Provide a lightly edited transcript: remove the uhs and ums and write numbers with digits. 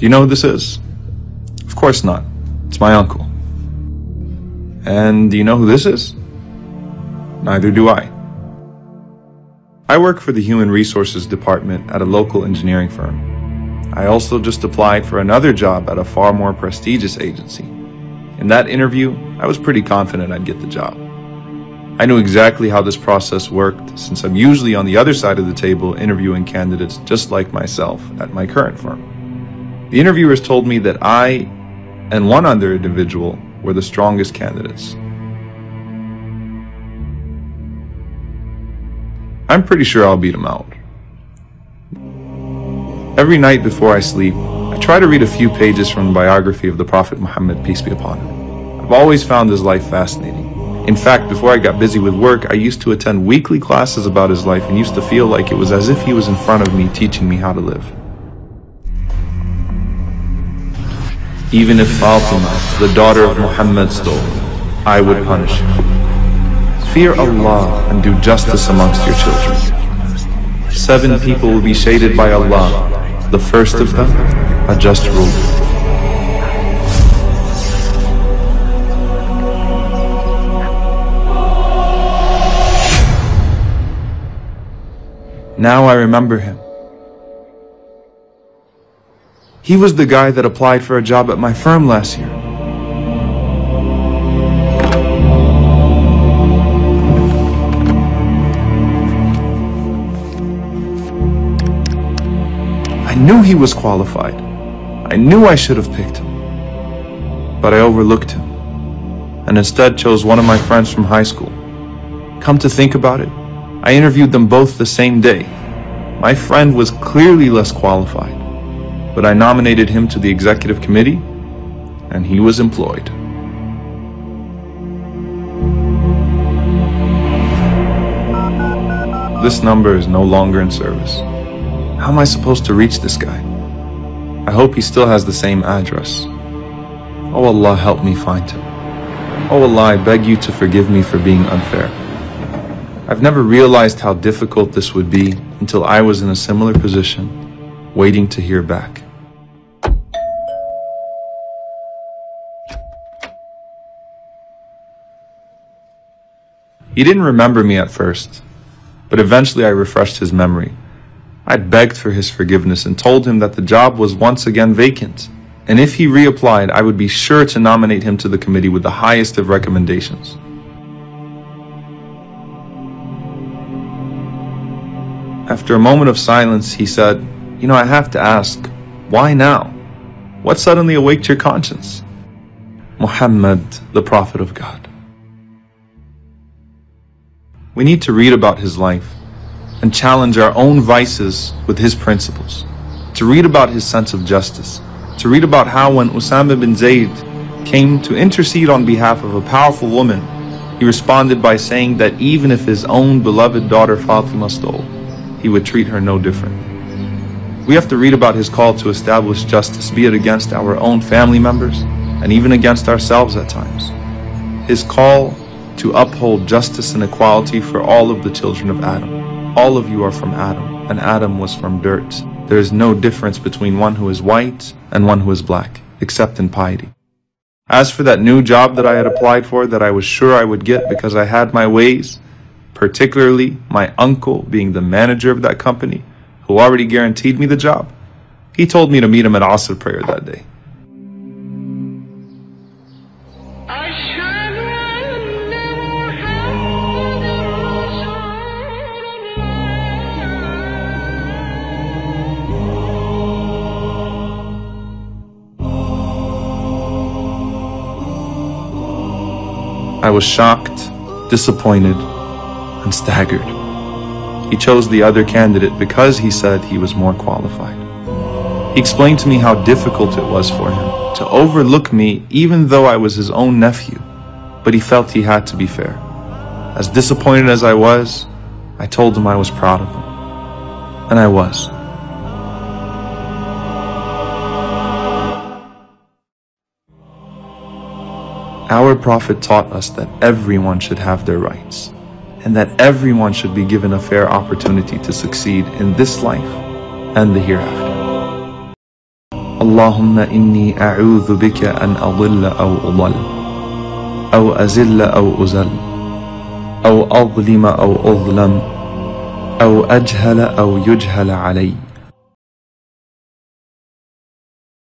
Do you know who this is? Of course not. It's my uncle. And do you know who this is? Neither do I. I work for the Human Resources Department at a local engineering firm. I also just applied for another job at a far more prestigious agency. In that interview, I was pretty confident I'd get the job. I knew exactly how this process worked since I'm usually on the other side of the table interviewing candidates just like myself at my current firm. The interviewers told me that I and one other individual were the strongest candidates. I'm pretty sure I'll beat him out. Every night before I sleep, I try to read a few pages from the biography of the Prophet Muhammad, peace be upon him. I've always found his life fascinating. In fact, before I got busy with work, I used to attend weekly classes about his life and used to feel like it was as if he was in front of me teaching me how to live. Even if Fatima, the daughter of Muhammad, stole, I would punish her. Fear Allah and do justice amongst your children. 7 people will be shaded by Allah. The first of them, a just ruler. Now I remember him. He was the guy that applied for a job at my firm last year. I knew he was qualified. I knew I should have picked him. But I overlooked him, and instead chose one of my friends from high school. Come to think about it, I interviewed them both the same day. My friend was clearly less qualified, but I nominated him to the executive committee, and he was employed. This number is no longer in service. How am I supposed to reach this guy? I hope he still has the same address. Oh Allah, help me find him. Oh Allah, I beg you to forgive me for being unfair. I've never realized how difficult this would be until I was in a similar position, waiting to hear back. He didn't remember me at first, but eventually I refreshed his memory. I begged for his forgiveness and told him that the job was once again vacant, and if he reapplied, I would be sure to nominate him to the committee with the highest of recommendations. After a moment of silence, he said, "You know, I have to ask, why now? What suddenly awaked your conscience?" Muhammad, the Prophet of God. We need to read about his life and challenge our own vices with his principles, to read about his sense of justice, to read about how when Usama bin Zayd came to intercede on behalf of a powerful woman, he responded by saying that even if his own beloved daughter Fatima stole, he would treat her no different. We have to read about his call to establish justice, be it against our own family members and even against ourselves at times. His call to uphold justice and equality for all of the children of Adam. All of you are from Adam, and Adam was from dirt. There is no difference between one who is white and one who is black, except in piety. As for that new job that I had applied for that I was sure I would get because I had my ways, particularly my uncle being the manager of that company, who already guaranteed me the job, he told me to meet him at Asr prayer that day. I was shocked, disappointed, and staggered. He chose the other candidate because he said he was more qualified. He explained to me how difficult it was for him to overlook me even though I was his own nephew, but he felt he had to be fair. As disappointed as I was, I told him I was proud of him. And I was. Our Prophet taught us that everyone should have their rights, and that everyone should be given a fair opportunity to succeed in this life and the hereafter. اللهم إني أعوذ بك أن أضل أو أضل أو أزل أو أزل أو أظلم أو أظلم أو أجهل أو يجهل علي.